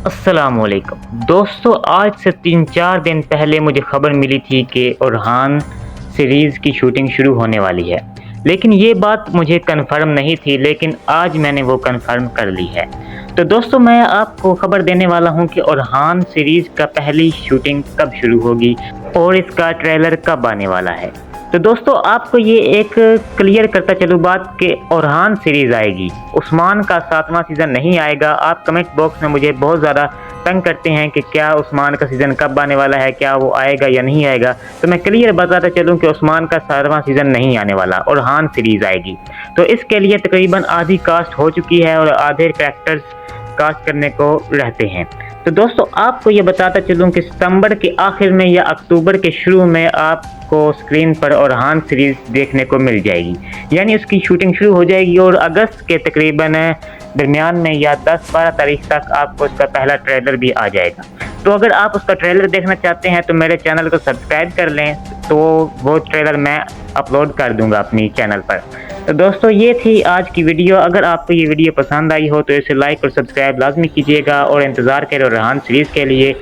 अस्सलाम वालेकुम दोस्तों, आज से 3-4 दिन पहले मुझे खबर मिली थी कि ओरहान सीरीज़ की शूटिंग शुरू होने वाली है। लेकिन ये बात मुझे कन्फर्म नहीं थी, लेकिन आज मैंने वो कन्फर्म कर ली है। तो दोस्तों, मैं आपको खबर देने वाला हूँ कि ओरहान सीरीज़ का पहली शूटिंग कब शुरू होगी और इसका ट्रेलर कब आने वाला है। तो दोस्तों, आपको ये एक क्लियर करता चलूँ बात कि ओरहान सीरीज़ आएगी, उस्मान का 7वां सीज़न नहीं आएगा। आप कमेंट बॉक्स में मुझे बहुत ज़्यादा तंग करते हैं कि क्या उस्मान का सीज़न कब आने वाला है, क्या वो आएगा या नहीं आएगा। तो मैं क्लियर बताता चलूँ कि उस्मान का 7वां सीज़न नहीं आने वाला, ओरहान सीरीज़ आएगी। तो इसके लिए तकरीबन आधी कास्ट हो चुकी है और आधे कैरेक्टर्स कास्ट करने को रहते हैं। तो दोस्तों, आपको ये बताता चलूँ कि सितंबर के आखिर में या अक्टूबर के शुरू में आपको स्क्रीन पर ओरहान सीरीज़ देखने को मिल जाएगी, यानी उसकी शूटिंग शुरू हो जाएगी और अगस्त के तकरीबन दरमियान में या 10-12 तारीख तक आपको उसका पहला ट्रेलर भी आ जाएगा। तो अगर आप उसका ट्रेलर देखना चाहते हैं तो मेरे चैनल को सब्सक्राइब कर लें, तो वो ट्रेलर मैं अपलोड कर दूंगा अपनी चैनल पर। तो दोस्तों, ये थी आज की वीडियो। अगर आपको ये वीडियो पसंद आई हो तो इसे लाइक और सब्सक्राइब लाजमी कीजिएगा और इंतज़ार करें ओरहान सीरीज़ के लिए।